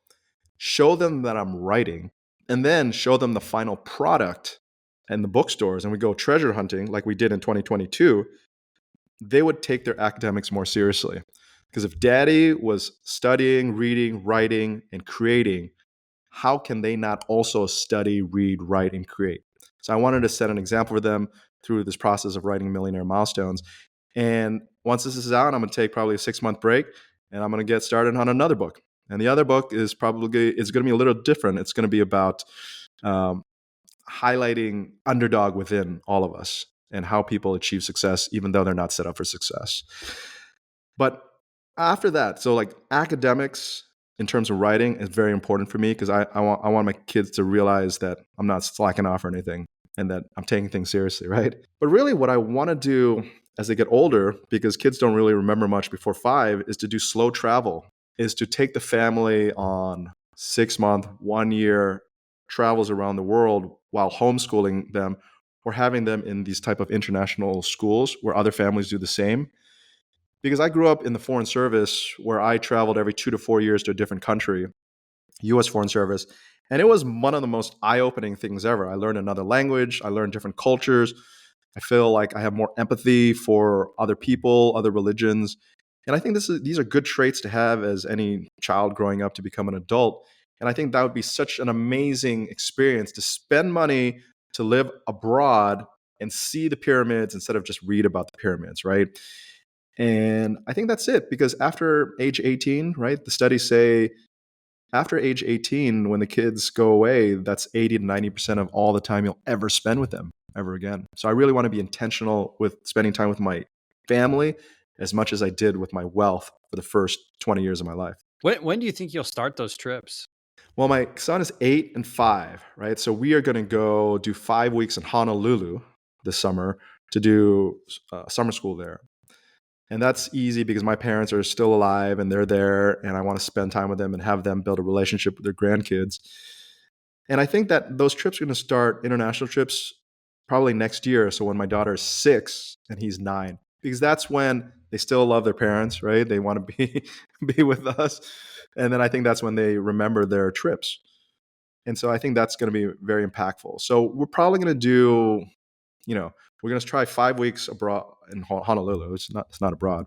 show them that I'm writing, and then show them the final product in the bookstores, and we go treasure hunting like we did in 2022, they would take their academics more seriously. Because if daddy was studying, reading, writing, and creating, how can they not also study, read, write, and create? So I wanted to set an example for them through this process of writing Millionaire Milestones. And once this is out, I'm going to take probably a 6-month break, and I'm going to get started on another book. And the other book is going to be a little different. It's going to be about highlighting underdog within all of us and how people achieve success even though they're not set up for success. But after that, so like academics in terms of writing is very important for me because I want my kids to realize that I'm not slacking off or anything and that I'm taking things seriously, right? But really what I want to do as they get older, because kids don't really remember much before 5, is to do slow travel, is to take the family on 6-month, 1-year travels around the world while homeschooling them or having them in these type of international schools where other families do the same. Because I grew up in the Foreign Service where I traveled every 2 to 4 years to a different country, U.S. Foreign Service, and it was one of the most eye-opening things ever. I learned another language, I learned different cultures. I feel like I have more empathy for other people, other religions. And I think these are good traits to have as any child growing up to become an adult. And I think that would be such an amazing experience to spend money to live abroad and see the pyramids instead of just read about the pyramids, right? And I think that's it, because after age 18, right, the studies say after age 18, when the kids go away, that's 80 to 90% of all the time you'll ever spend with them ever again. So I really want to be intentional with spending time with my family as much as I did with my wealth for the first 20 years of my life. When do you think you'll start those trips? Well, my son is 8 and 5, right? So we are going to go do 5 weeks in Honolulu this summer to do summer school there. And that's easy because my parents are still alive and they're there, and I want to spend time with them and have them build a relationship with their grandkids. And I think that those trips are going to start, international trips, probably next year. So when my daughter is 6 and he's 9, because that's when they still love their parents, right? They want to be with us. And then I think that's when they remember their trips. And so I think that's going to be very impactful. So we're probably going to do, we're going to try 5 weeks abroad in Honolulu. It's not abroad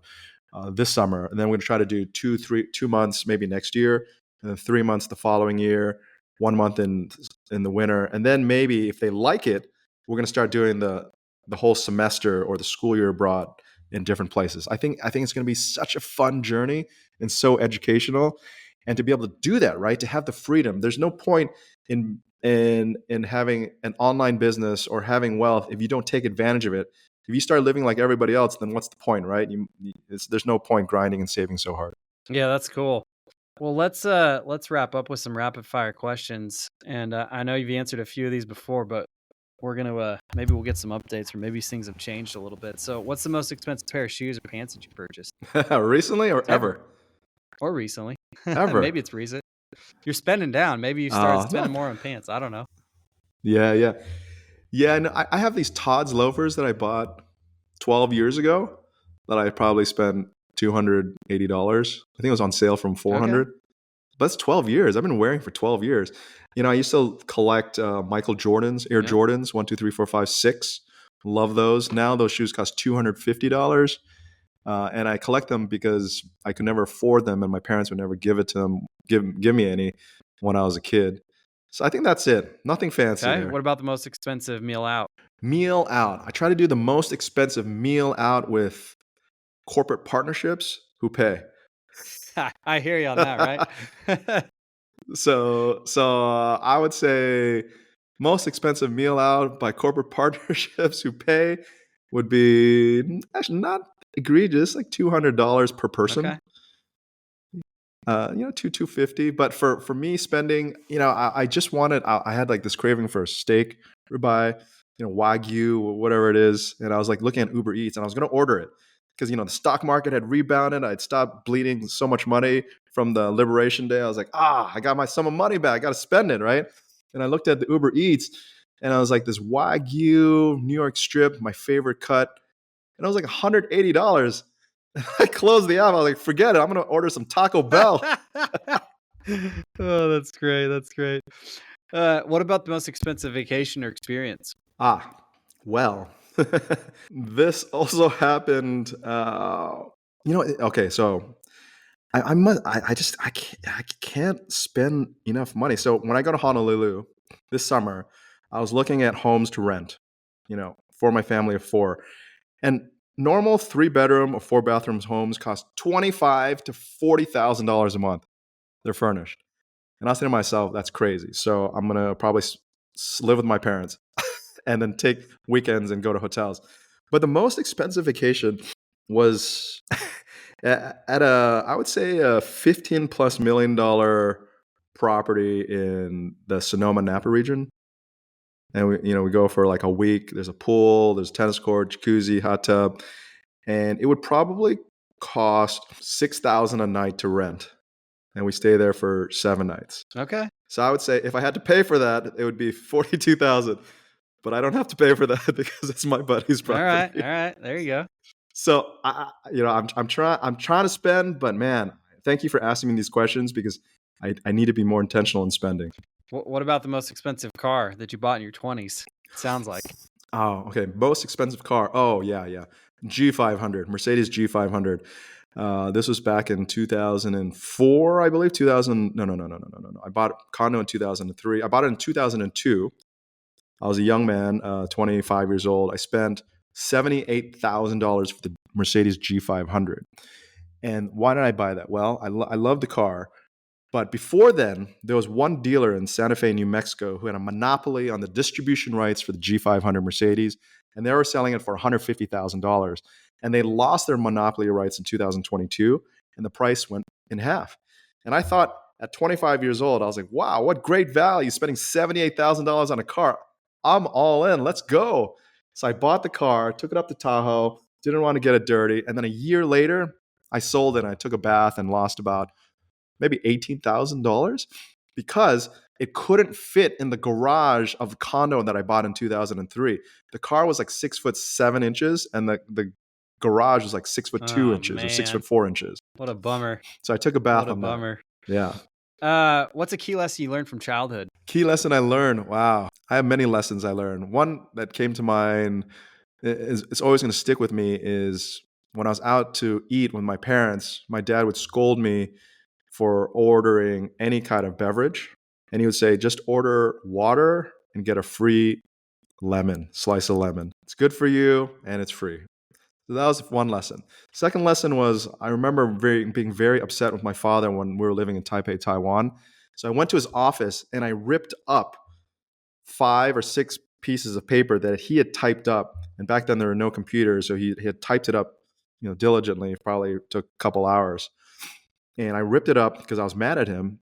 this summer. And then we're going to try to do 2 months maybe next year, and then 3 months the following year, 1 month in the winter. And then maybe if they like it, we're going to start doing the whole semester or the school year abroad in different places. I think it's going to be such a fun journey and so educational. And to be able to do that, right? To have the freedom. There's no point in having an online business or having wealth if you don't take advantage of it. If you start living like everybody else, then what's the point, right? There's no point grinding and saving so hard. Yeah, that's cool. Well, let's wrap up with some rapid fire questions. And I know you've answered a few of these before, but we're gonna maybe we'll get some updates, or maybe things have changed a little bit. So, what's the most expensive pair of shoes or pants that you purchased? Recently or ever? Or recently? Ever? Maybe it's recent. You're spending down. Maybe you started spending more on pants. I don't know. Yeah. Yeah, and I have these Todd's loafers that I bought 12 years ago that I probably spent $280. I think it was on sale from Okay. 400. But that's 12 years. I've been wearing for 12 years. I used to collect Michael Jordan's, Air Yep. Jordans, 1, 2, 3, 4, 5, 6. Love those. Now those shoes cost $250. And I collect them because I could never afford them, and my parents would never give me any when I was a kid. So I think that's it. Nothing fancy Okay. there. What about the most expensive meal out? Meal out. I try to do the most expensive meal out with corporate partnerships who pay. I hear you on that, right? So I would say most expensive meal out by corporate partnerships who pay would be actually not egregious, like $200 per person. Okay. 250. But for me spending, I just wanted. I had like this craving for a steak, ribeye, Wagyu, or whatever it is, and I was like looking at Uber Eats, and I was going to order it because the stock market had rebounded. I'd stopped bleeding so much money from the Liberation Day. I was like, I got my sum of money back. I got to spend it, right? And I looked at the Uber Eats, and I was like, this Wagyu New York strip, my favorite cut, and it was like $180. I closed the app. I was like, forget it. I'm going to order some Taco Bell. Oh, that's great. That's great. What about the most expensive vacation or experience? Well, this also happened. Okay, so I can't spend enough money. So when I go to Honolulu this summer, I was looking at homes to rent, for my family of four, and normal 3-bedroom or 4-bathroom homes cost $25,000 to $40,000 a month. They're furnished. And I was thinking to myself, that's crazy. So I'm going to probably live with my parents and then take weekends and go to hotels. But the most expensive vacation was at I would say a $15+ million property in the Sonoma Napa region. And we go for like a week. There's a pool, there's a tennis court, jacuzzi, hot tub, and it would probably cost $6,000 a night to rent, and we stay there for 7 nights. Okay. So I would say if I had to pay for that, it would be $42,000. But I don't have to pay for that because it's my buddy's All right. property. All right. There you go. So I'm trying to spend, but man, thank you for asking me these questions because I need to be more intentional in spending. What about the most expensive car that you bought in your 20s? Sounds like. Oh, okay. Most expensive car. Oh, yeah. G500, Mercedes G500. This was back in 2004, I believe. 2000. No. I bought a condo in 2003. I bought it in 2002. I was a young man, 25 years old. I spent $78,000 for the Mercedes G500. And why did I buy that? Well, I love the car. But before then, there was one dealer in Santa Fe, New Mexico, who had a monopoly on the distribution rights for the G500 Mercedes, and they were selling it for $150,000. And they lost their monopoly rights in 2022, and the price went in half. And I thought at 25 years old, I was like, wow, what great value, spending $78,000 on a car. I'm all in. Let's go. So I bought the car, took it up to Tahoe, didn't want to get it dirty. And then a year later, I sold it and I took a bath and lost about maybe $18,000 because it couldn't fit in the garage of the condo that I bought in 2003. The car was like 6'7" and the garage was like 6'2" or 6'4". What a bummer. So I took a bath What a on bummer. that. Yeah. What's a key lesson you learned from childhood? Key lesson I learned. Wow. I have many lessons I learned. One that came to mind is always going to stick with me is when I was out to eat with my parents, my dad would scold me for ordering any kind of beverage. And he would say, just order water and get a free slice of lemon. It's good for you and it's free. So that was one lesson. Second lesson was I remember being very upset with my father when we were living in Taipei, Taiwan. So I went to his office and I ripped up 5 or 6 pieces of paper that he had typed up. And back then there were no computers, so he had typed it up, diligently. It probably took a couple hours. And I ripped it up because I was mad at him.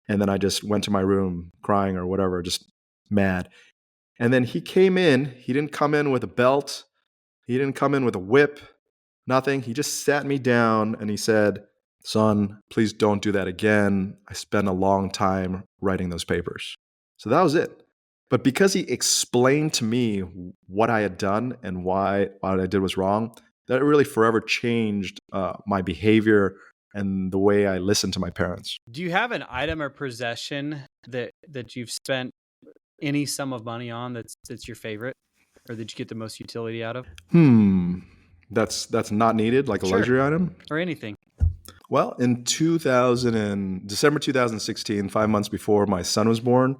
And then I just went to my room crying or whatever, just mad. And then he came in. He didn't come in with a belt. He didn't come in with a whip, nothing. He just sat me down and he said, son, please don't do that again. I spent a long time writing those papers. So that was it. But because he explained to me what I had done and why what I did was wrong, that really forever changed my behavior and the way I listened to my parents. Do you have an item or possession that you've spent any sum of money on that's your favorite, or that you get the most utility out of? That's not needed, like a Sure. luxury item? Or anything? Well, in December 2016, 5 months before my son was born,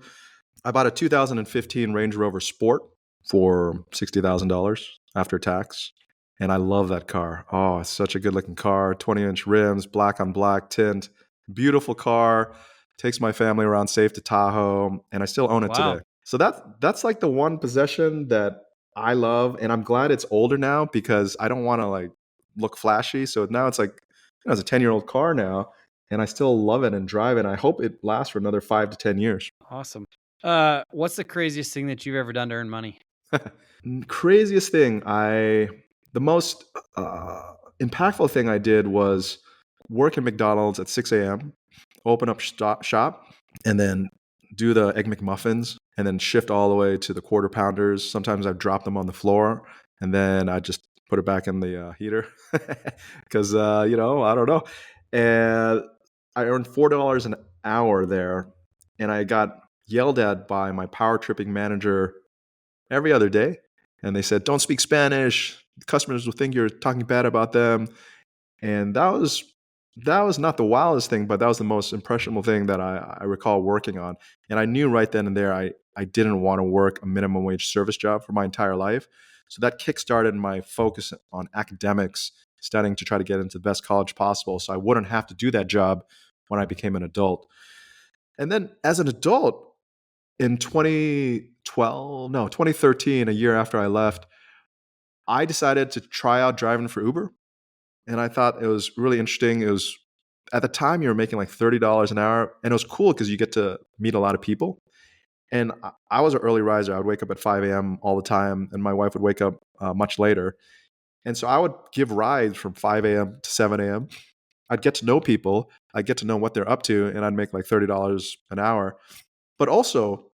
I bought a 2015 Range Rover Sport for $60,000 after tax. And I love that car. Oh, it's such a good looking car. 20-inch rims, black on black tint. Beautiful car. Takes my family around safe to Tahoe. And I still own it Wow. today. So that's like the one possession that I love. And I'm glad it's older now because I don't want to like look flashy. So now it's like, it's a 10-year-old car now. And I still love it and drive it. And I hope it lasts for another 5 to 10 years. Awesome. What's the craziest thing that you've ever done to earn money? Craziest thing, the most impactful thing I did was work at McDonald's at 6 a.m., open up shop, and then do the Egg McMuffins, and then shift all the way to the quarter pounders. Sometimes I'd drop them on the floor, and then I just put it back in the heater because, I don't know. And I earned $4 an hour there, and I got yelled at by my power tripping manager every other day. And they said, don't speak Spanish. Customers will think you're talking bad about them. And that was not the wildest thing, but that was the most impressionable thing that I recall working on. And I knew right then and there I didn't want to work a minimum wage service job for my entire life. So that kickstarted my focus on academics, studying to try to get into the best college possible so I wouldn't have to do that job when I became an adult. And then as an adult, in 2013, a year after I left, I decided to try out driving for Uber. And I thought it was really interesting. It was, at the time, you were making like $30 an hour. And it was cool because you get to meet a lot of people. And I was an early riser. I would wake up at 5 a.m. all the time. And my wife would wake up much later. And so I would give rides from 5 a.m. to 7 a.m. I'd get to know people. I'd get to know what they're up to. And I'd make like $30 an hour. But also,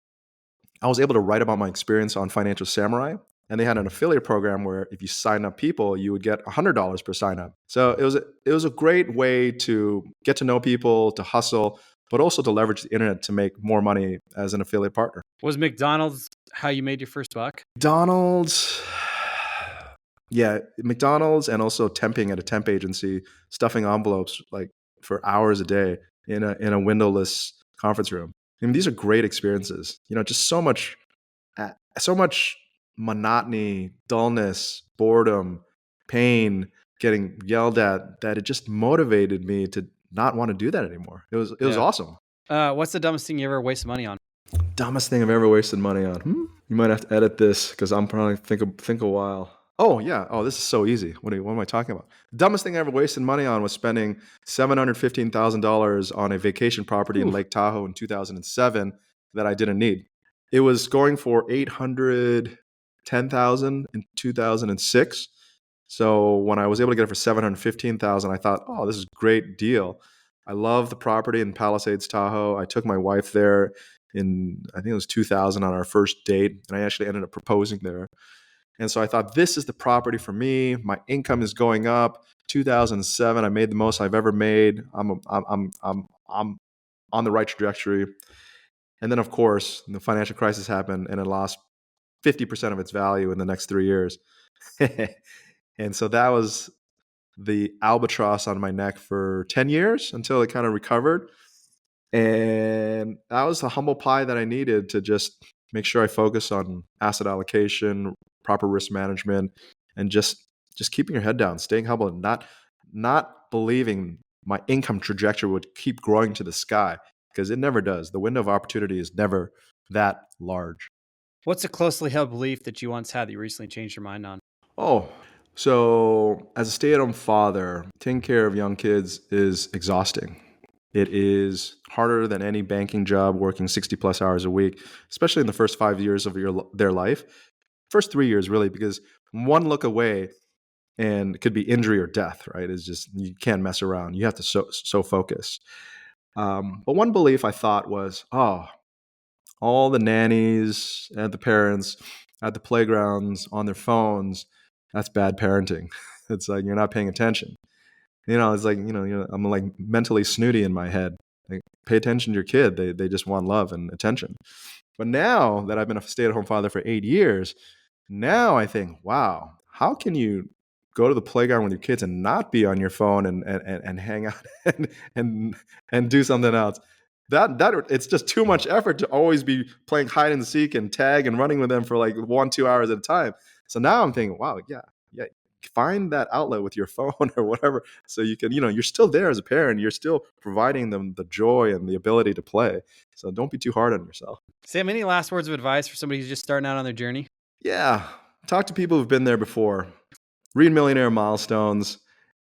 I was able to write about my experience on Financial Samurai. And they had an affiliate program where if you sign up people, you would get $100 per sign up. So it was a great way to get to know people, to hustle, but also to leverage the internet to make more money as an affiliate partner. Was McDonald's how you made your first buck? McDonald's, yeah, McDonald's, and also temping at a temp agency, stuffing envelopes like for hours a day in a windowless conference room. I mean, these are great experiences. Just so much monotony, dullness, boredom, pain, getting yelled at, that it just motivated me to not want to do that anymore. It was Yeah. awesome. What's the dumbest thing you ever wasted money on? Dumbest thing I've ever wasted money on. You might have to edit this because I'm probably think a while. Oh yeah. Oh, this is so easy. What am I talking about? Dumbest thing I ever wasted money on was spending $715,000 on a vacation property in Lake Tahoe in 2007 that I didn't need. It was going for $810,000 in 2006. So when I was able to get it for $715,000, I thought, oh, this is a great deal. I love the property in Palisades, Tahoe. I took my wife there in, I think it was 2000 on our first date, and I actually ended up proposing there. And so I thought, this is the property for me. My income is going up. 2007, I made the most I've ever made. I'm on the right trajectory. And then, of course, the financial crisis happened, and it lost 50% of its value in the next 3 years. And so that was the albatross on my neck for 10 years until it kind of recovered. And that was the humble pie that I needed to just make sure I focus on asset allocation, proper risk management, and just keeping your head down, staying humble, and not believing my income trajectory would keep growing to the sky, because it never does. The window of opportunity is never that large. What's a closely held belief that you once had that you recently changed your mind on? Oh, so as a stay-at-home father, taking care of young kids is exhausting. It is harder than any banking job, working 60 plus hours a week, especially in the first 5 years of their life. First 3 years, really, because one look away and it could be injury or death, right? It's just, you can't mess around. You have to so focus. But one belief I thought was, oh, all the nannies and the parents at the playgrounds on their phones, that's bad parenting. It's like you're not paying attention. It's like, I'm like mentally snooty in my head. Like, pay attention to your kid. They just want love and attention. But now that I've been a stay-at-home father for 8 years, now I think, wow, how can you go to the playground with your kids and not be on your phone and hang out and do something else? That it's just too much effort to always be playing hide and seek and tag and running with them for like 1-2 hours at a time. So now I'm thinking, wow, yeah, find that outlet with your phone or whatever, so you can, you're still there as a parent. You're still providing them the joy and the ability to play. So don't be too hard on yourself. Sam, any last words of advice for somebody who's just starting out on their journey? Yeah, talk to people who've been there before. Read Millionaire Milestones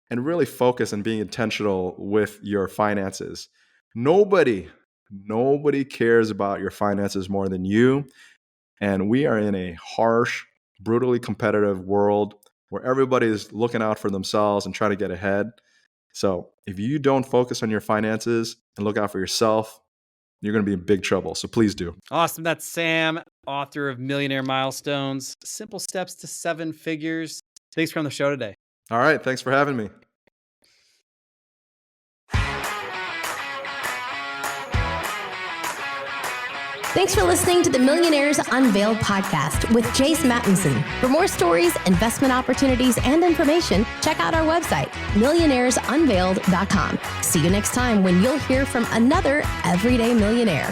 and really focus on being intentional with your finances. Nobody cares about your finances more than you. And we are in a harsh, brutally competitive world where everybody's looking out for themselves and trying to get ahead. So if you don't focus on your finances and look out for yourself, you're going to be in big trouble. So please do. Awesome. That's Sam, author of Millionaire Milestones, Simple Steps to 7 Figures. Thanks for on the show today. All right. Thanks for having me. Thanks for listening to the Millionaires Unveiled podcast with Jace Mattinson. For more stories, investment opportunities, and information, check out our website, millionairesunveiled.com. See you next time when you'll hear from another everyday millionaire.